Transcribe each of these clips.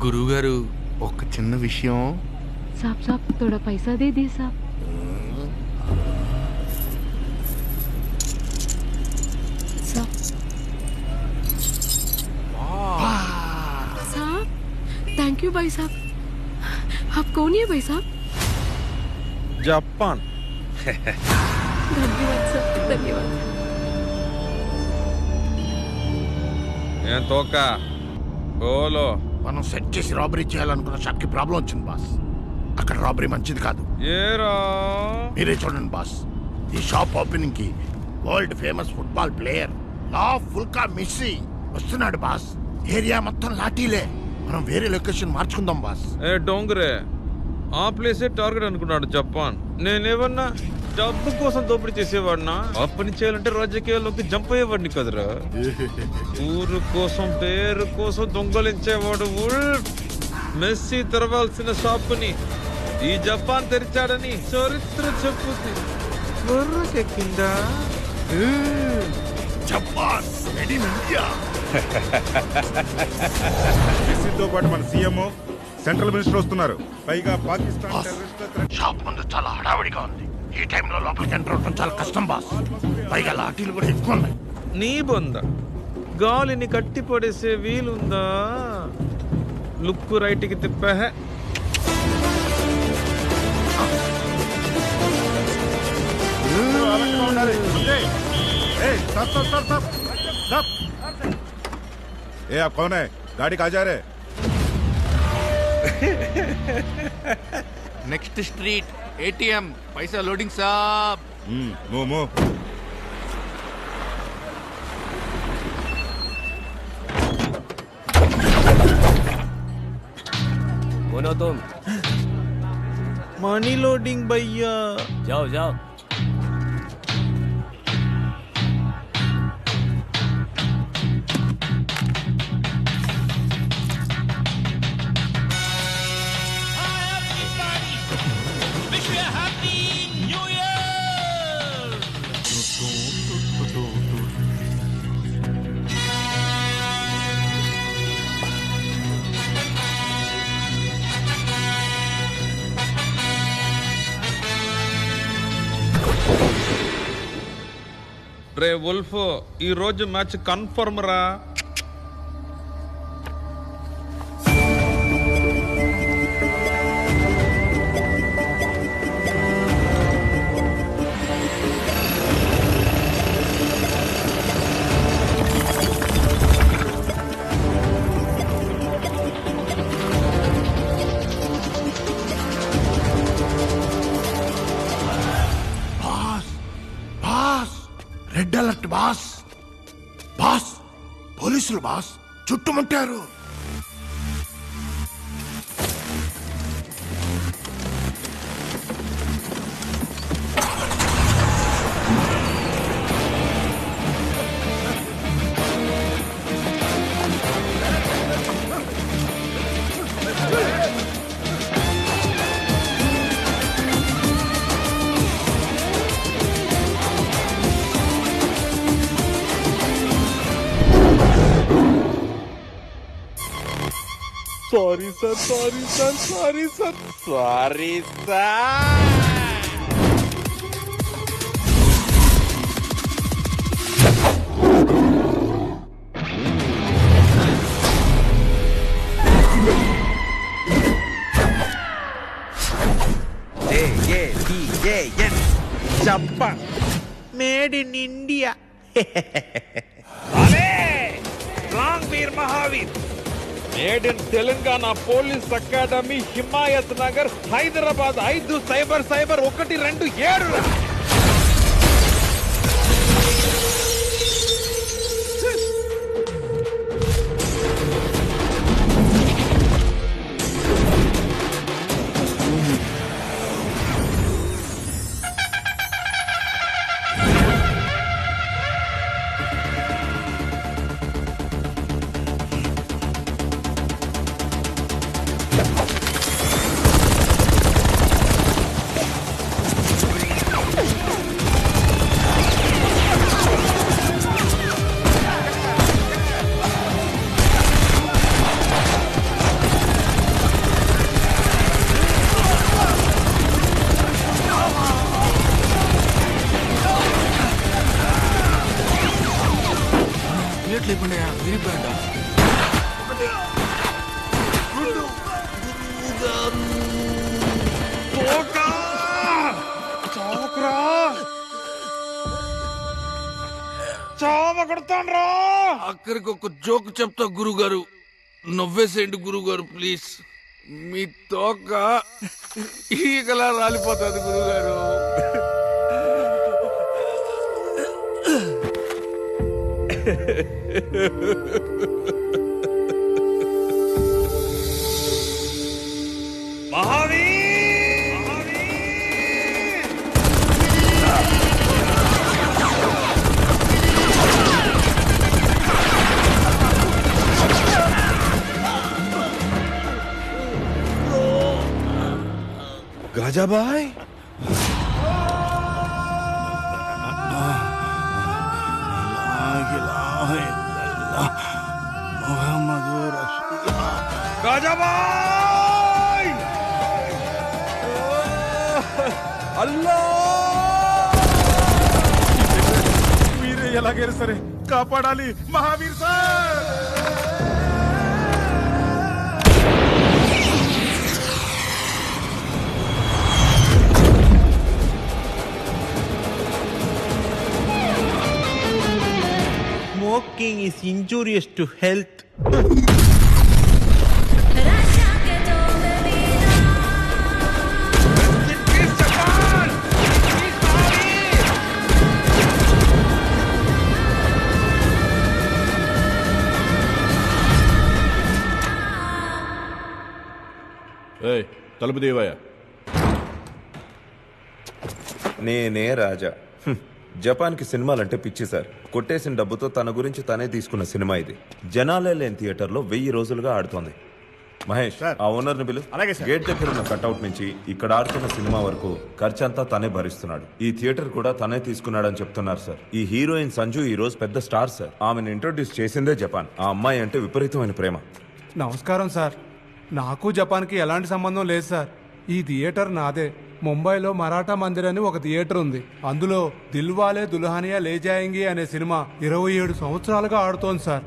గురువుగారు ఒక చిన్న విషయం. साहब साहब थोड़ा पैसा दे दिए साहब. साहब साहब थैंक यू भाई साहब. आप कौन है भाई साहब? జపాన్. धन्यवाद सर धन्यवाद. ఏం తోక ఓలో మనం సెట్ చేసి రాబరీ చేయాలనుకున్న షాప్ కి ప్రాబ్లం వచ్చింది బాస్. అక్కడ రాబరీ మంచిది కాదు. ఏరా మీరే చూడండి బాస్. ఈ షాప్ ఓపెనింగ్ కి వరల్డ్ ఫేమస్ ఫుట్బాల్ ప్లేయర్ ఫుల్కా మెస్సీ వస్తున్నాడు బాస్. ఏరియా మొత్తం లాఠీలే. మనం వేరే లొకేషన్ మార్చుకుందాం బాస్. ఏ డోంగరే ఆ ప్లేసే టార్గెట్ అనుకున్నాడు జపాన్. నేనేమన్నా డబ్బు కోసం దోపిడీ చేసేవాడినా? ఆ పని చేయాలంటే రాజకీయాల్లోకి జంప్ అయ్యేవాడిని కదరా. ఊరు కోసం పేరు కోసం దొంగలించేవాడు మెస్సీ తెరవాల్సిన షాపుని ఈ జపాన్ తెరిచాడని చరిత్ర చెప్పుద్ది. బుర్రకెక్కిందా? Japan made in India. మెస్సీతో పాటు మన సీఎం సెంట్రల్ మినిస్టర్ వస్తున్నారు. పైగా పాకిస్తాన్ టెర్రరిస్టుల షాప్ ముందు చాలా హడావిడిగా ఉంది. ఈ టైంలో లోపలికి ఎంటర్ అవడం చాలా కష్టం బాస్. పైగా లాఠీలు కూడా ఎక్కువ ఉన్నాయి. నీ బొంద గాలిని కట్టి పడేసే వీలుందా? లుక్ రైట్కి తిప్పా. ఏ आप कौन है? गाड़ी कहाँ जा रहे? నెక్స్ట్ స్ట్రీట్ ఏటీఎం పైసా లోడింగ్ సాబ్. मो बोलो तुम. మనీ లోడింగ్ భయ్యా. जाओ जाओ. రే వుల్ఫ్ ఈ రోజు మ్యాచ్ కన్ఫర్మ్ రా. Red alert boss. బాస్ పోలీసులు బాస్ చుట్టుముట్టారు. Sorry sir sorry sir sorry sir sorry sir. Japan made in India. Wrong Veer Mahaveer made in Telangana police academy Himayat Nagar Hyderabad 50000127. Very bad. అక్కడికి ఒక జోక్ చెప్తా గురుగారు, నవ్వేసేయండి గురుగారు ప్లీజ్. మీ తోక ఈగలా రాలిపోతుంది గురుగారు. గాజాబాయ్, గాజాబాయ్, అల్లా, మీరే ఎలాగైనా సరే కాపాడాలి Mahavir sir. Smoking is injurious to health. తలుపు దేవయ్య. నేనే రాజా. జపాన్కి సినిమాలంటే పిచ్చి సార్. కొట్టేసిన డబ్బుతో తన గురించి తనే తీసుకున్న సినిమా ఇది. జనాలే లేని థియేటర్లో 1000 రోజులుగా ఆడుతోంది. మహేష్, ఆ ఓనర్ని బిలు. గేట్ దగ్గర ఉన్న కట్అవుట్ నుంచి ఇక్కడ ఆడుతున్న సినిమా వరకు ఖర్చంతా తనే భరిస్తున్నాడు. ఈ థియేటర్ కూడా తనే తీసుకున్నాడని చెప్తున్నారు సార్. ఈ హీరోయిన్ సంజు ఈ రోజు పెద్ద స్టార్ సార్. ఆమెను ఇంట్రొడ్యూస్ చేసిందే జపాన్. ఆ అమ్మాయి అంటే విపరీతమైన ప్రేమ. నమస్కారం సార్. నాకు జపాన్కి ఎలాంటి సంబంధం లేదు సార్. ఈ థియేటర్ నాదే. ముంబైలో మరాఠా మందిర్ అని ఒక థియేటర్ ఉంది. అందులో దిల్వాలే దుల్హనియా లే జాయేంగే అనే సినిమా 27 సంవత్సరాలుగా ఆడుతోంది సార్.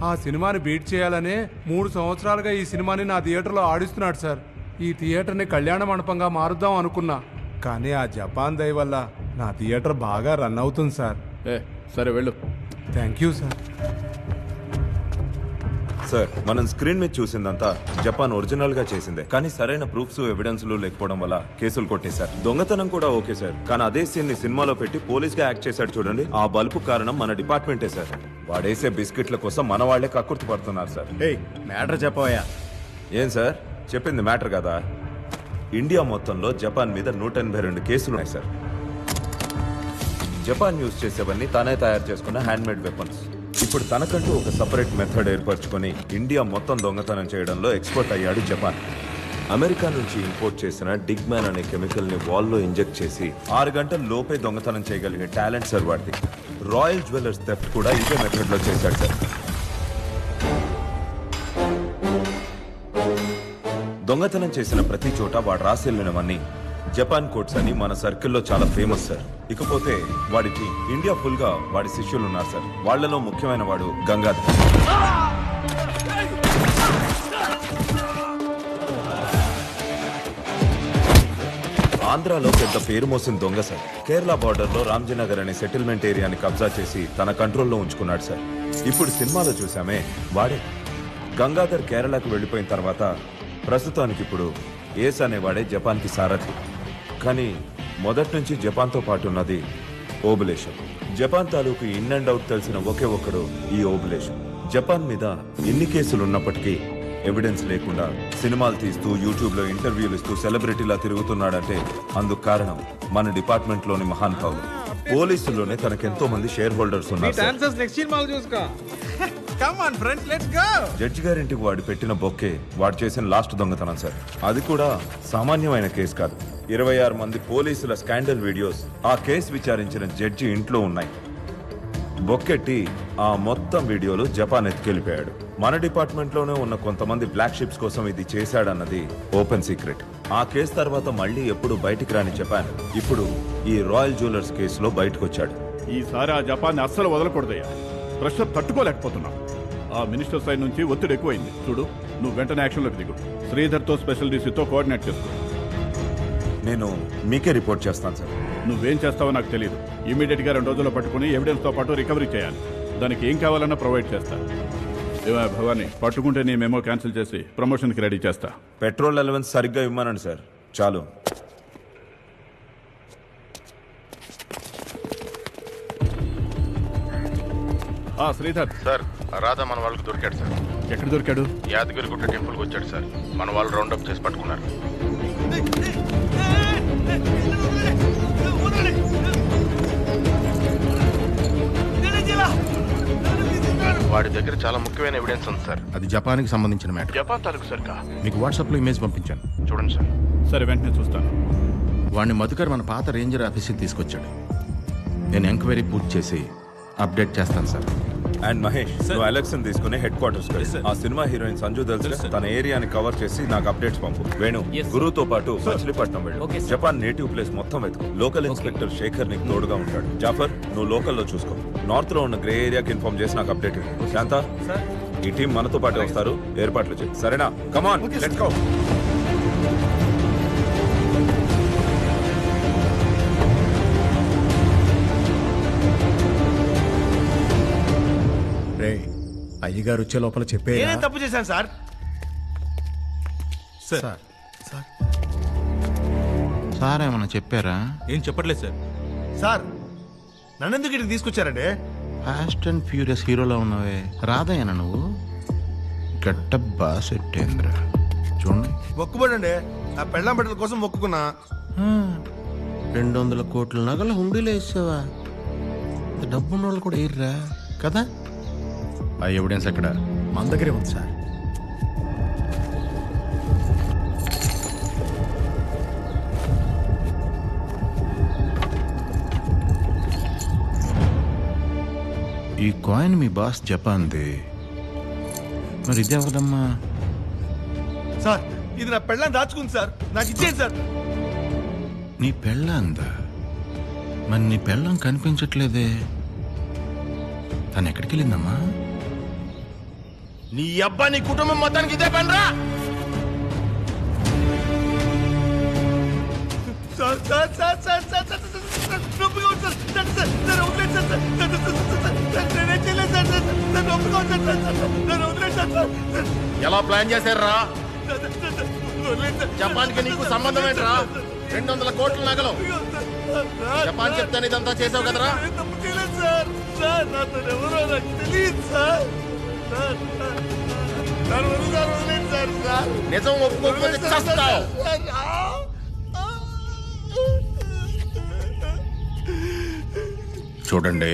ఆ సినిమాని బీట్ చేయాలనే 3 సంవత్సరాలుగా ఈ సినిమాని నా థియేటర్లో ఆడిస్తున్నాడు సార్. ఈ థియేటర్ని కళ్యాణ మండపంగా మారుద్దాం అనుకున్నా, కానీ ఆ జపాన్ దయ వల్ల నా థియేటర్ బాగా రన్ అవుతుంది సార్. సరే వెళ్ళు. Thank you sir. సార్, మనం స్క్రీన్ మీద చూసిందంతా జపాన్ ఒరిజినల్ గా చేసిందే, కానీ సరైన ప్రూఫ్స్ ఎవిడెన్స్లు లేకపోవడం వల్ల కేసులు కొట్టేశారు. దొంగతనం కూడా ఓకే సార్, కానీ అదే సీన్ ని సినిమాలో పెట్టి పోలీస్ గా యాక్ట్ చేశాడు చూడండి. ఆ బల్బు కారణం మన డిపార్ట్మెంటే సార్. వాడేసే బిస్కెట్ల కోసం మన వాళ్లే కక్కుర్తి పడుతున్నారు సార్. మ్యాటర్ చెప్పవయ్యా. ఏం సార్ చెప్పింది మ్యాటర్ కదా? ఇండియా మొత్తంలో జపాన్ మీద 182 కేసులున్నాయి సార్. జపాన్ యూజ్ చేసేవన్నీ తానే తయారు చేసుకున్న హ్యాండ్మేడ్ వెపన్స్. ఇప్పుడు తనకంటూ ఒక సపరేట్ మెథడ్ ఏర్పరచుకొని ఇండియా మొత్తం దొంగతనం చేయడంలో ఎక్స్పర్ట్ అయ్యాడు జపాన్. అమెరికా నుంచి ఇంపోర్ట్ చేసిన డిగ్మ్యాన్ అనే కెమికల్ ని వాల్లో ఇంజెక్ట్ చేసి 6 గంటల లోపే దొంగతనం చేయగలిగే టాలెంట్ సార్ వాడిది. రాయల్ జ్యువెలర్స్ థెఫ్ట్ కూడా ఇదే మెథడ్ లో చేశాడు సార్. దొంగతనం చేసిన ప్రతి చోట వాడు రాసిల్లినవన్నీ జపాన్ కోడ్స్ అని మన సర్కిల్లో చాలా ఫేమస్ సార్. ఇకపోతే వాడికి ఇండియా ఫుల్ గా వాడి శిష్యులు ఉన్నారు సార్. వాళ్లలో ముఖ్యమైన వాడు గంగాధర్. ఆంధ్రాలో పెద్ద పేరు మోసిన దొంగ సార్. కేరళ బార్డర్ లో రామ్జీనగర్ అనే సెటిల్మెంట్ ఏరియాని కబ్జా చేసి తన కంట్రోల్లో ఉంచుకున్నాడు సార్. ఇప్పుడు సినిమాలో చూసామే వాడే. గంగాధర్ కేరళకు వెళ్లిపోయిన తర్వాత ప్రస్తుతానికి ఇప్పుడు ఏస్ అనేవాడే జపాన్కి సారథి. కానీ మొదటి నుంచి జపాన్తో పాటు ఉన్నది ఓబులేషన్. జపాన్ తాలూకు ఇన్ అండ్ అవుట్ తెలిసిన ఒకే ఒక్కడు ఈ ఓబులేషన్. జపాన్ మీద ఎన్ని కేసులు ఉన్నప్పటికీ ఎవిడెన్స్ లేకుండా సినిమాలు తీస్తూ యూట్యూబ్ లో ఇంటర్వ్యూలు ఇస్తూ సెలబ్రిటీలా తిరుగుతున్నాడంటే అందుకు కారణం మన డిపార్ట్మెంట్ లోని మహానుభావులు. పోలీసుల్లోనే తనకెంతో మంది షేర్ హోల్డర్స్ ఉన్నారు. జడ్జి గారింటికి వాడు పెట్టిన బొక్కే వాడు చేసిన లాస్ట్ దొంగతనం సార్. అది కూడా సామాన్యమైన కేసు కాదు. 26 మంది పోలీసుల స్కాండల్ వీడియోస్ ఆ కేసు విచారించిన జడ్జి ఇంట్లో ఉన్నాయి. బొక్కెట్టి ఆ మొత్తం వీడియోలు జపాన్ ఎత్తుకెళ్ళిపోయాడు. మన డిపార్ట్మెంట్ లోనే ఉన్న కొంతమంది బ్లాక్ షిప్స్ కోసం ఇది చేశాడన్నది ఓపెన్ సీక్రెట్. ఆ కేసు తర్వాత మళ్ళీ ఎప్పుడు బయటికి రాని జపాన్ ఇప్పుడు ఈ రాయల్ జ్యువెలర్స్ కేసులో బయటకు వచ్చాడు. ఈసారి ఆ జపాన్ అస్సలు వదలకూడదయ్యా. ప్రెషర్ తట్టుకోలేకపోతున్నాం. ఆ మినిస్టర్ సైడ్ నుంచి ఒత్తిడి ఎక్కువైంది. చూడు, నువ్వు వెంటనే యాక్షన్లోకి దిగు. శ్రీధర్తో స్పెషల్ డీసీతో కోఆర్డినేట్ చేసుకో. నేను మీకే రిపోర్ట్ చేస్తాను సార్. నువ్వేం చేస్తావో నాకు తెలియదు. ఇమీడియట్గా 2 రోజుల్లో పట్టుకుని ఎవిడెన్స్తో పాటు రికవరీ చేయాలి. దానికి ఏం కావాలన్నా ప్రొవైడ్ చేస్తా. ఏమయ్య భవానీ, పట్టుకుంటే నీ మెమో క్యాన్సిల్ చేసి ప్రమోషన్కి రెడీ చేస్తా. పెట్రోల్ అలవెన్స్ సరిగ్గా ఇవ్వమనండి సార్. చాలు. శ్రీధర్ సార్, రాధా మన వాళ్ళకి దొరికాడు సార్. ఎక్కడ దొరికాడు? యాదగిరిగుట్ట టెంపుల్కి వచ్చాడు సార్. మన వాళ్ళు రౌండప్ చేసి పట్టుకున్నారు. వాడి దగ్గర చాలా ముఖ్యమైన ఎవిడెన్స్ ఉంది సార్. అది జపాన్కి సంబంధించిన మ్యాటర్. జపాన్ తాలూకు సార్. మీకు వాట్సాప్లో ఇమేజ్ పంపించాను, చూడండి సార్. సరే, వెంటనే చూస్తాను. వాడిని మధుకర్ మన పాత రేంజర్ ఆఫీస్కి తీసుకొచ్చాడు. నేను ఎంక్వైరీ పూర్తి చేసి అప్డేట్ చేస్తాను సార్. అండ్ మహేష్, నువ్వు ఎలక్షన్ తీసుకుని హెడ్ క్వార్టర్స్ ఆ సినిమా హీరోయిన్ సంజు దల్స్ తన ఏరియాని కవర్ చేసి నాకు అప్డేట్స్ పంపు. వేణు, గురుతో పాటు మచిలీపట్నం వెళ్ళు. జపాన్ నేటివ్ ప్లేస్ మొత్తం వెతుకు. లోకల్ ఇన్స్పెక్టర్ శేఖర్ నీకు తోడుగా ఉంటాడు. జాఫర్, నువ్వు లోకల్లో చూసుకో. నార్త్ లో ఉన్న గ్రే ఏరియాకి ఇన్ఫార్మ్ చేసి నాకు అప్డేట్ ఇవ్వు. శాంత, ఈ టీం మనతో పాటు వస్తారు, ఏర్పాట్లు చేయి. సరేనా? కమాన్, లెట్స్ గో. అయ్యగారు వచ్చే లోపల చెప్పే. నేనేం తప్పు చేశాను సార్? సార్ ఏమన్నా చెప్పారా? ఏం చెప్పట్లేదు సార్. సార్, నన్నెందుకు ఇక్కడికి తీసుకొచ్చారండి? ఫాస్ట్ అండ్ ఫ్యూరియస్ హీరోలో ఉన్నావే, రాదయ్యనా నువ్వు? గట్ట బాగా సెట్ అయిందిరా. చూడండి, మొక్కుబడండి. ఆ పెళ్ళాం బట్టల కోసం మొక్కుకున్నా. 200 కోట్ల నగలు హుండీలో వేసావా? డబ్బున్న వాళ్ళు కూడా వేయర్రా కదా? ఆ ఎవిడెన్స్ ఎక్కడ? మన దగ్గరే ఉంది సార్. ఈ కాయిన్ మీ బాస్ జపాన్ది, మరి ఇది ఎవరిదమ్మా? సార్, ఇది నా పెళ్ళాం దాచుకుంది సార్, నాకు ఇచ్చేయండి సార్. నీ పెళ్ళందా? మరి నీ పెళ్ళం కనిపించట్లేదే, తను ఎక్కడికి వెళ్ళిందమ్మా? నీ అబ్బా, నీ కుటుంబం మొత్తానికి ఇదే పనిరా. Sir sir sir sir sir sir sir నొప్పిగా ఉంది సార్. సార్ సార్ సార్ వదిలేదు సార్. సార్ నేనేం చేయలేదు సార్. సార్ నొప్పిగా ఉంది సార్. సార్ వదిలేదు సార్. ఎలా ప్లాన్ చేశారా? వదిలేదు సార్. జపాన్కి నీకు సంబంధం ఏంట్రా? 200 కోట్ల నగలు జపాన్ చెప్తాను ఇదంతా చేసావు కదరా? తప్పు చేయలేదు సార్. సార్, నాతో ఎవరో నాకు తెలియదు సార్. సార్ సార్ వదిలేదు సార్. సార్ నిజం ఒప్పుకోకపోతే చస్తావు. చూడండి,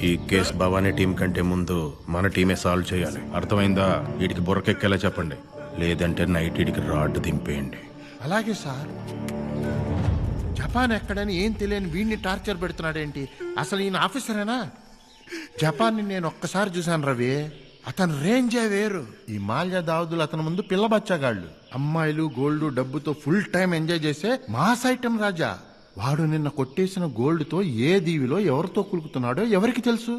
ఈ కేసు భవానీ టీం కంటే ముందు మన టీమే సాల్వ్ చేయాలి. అర్థమైందా? వీడికి బుర్రకెక్కేలా చెప్పండి, లేదంటే నైట్ వీడికి రాడ్ దింపేయండి. అలాగే సార్. జపాన్ ఎక్కడని ఏం తెలియని వీడిని టార్చర్ పెడుతున్నాడేంటి? అసలు ఈయన ఆఫీసరేనా? జపాన్ని నేను ఒక్కసారి చూశాను రవి. అతను రేంజే వేరు. ఈ మాల్యా దావుదులు అతని ముందు పిల్ల బచ్చాగాళ్ళు. అమ్మాయిలు, గోల్డ్, డబ్బుతో ఫుల్ టైం ఎంజాయ్ చేసే మాస్ ఐటమ్ రాజా. వాడు నిన్న కొట్టేసిన గోల్డ్తో ఏ దీవిలో ఎవరితో కులుకుతున్నాడో ఎవరికి తెలుసు?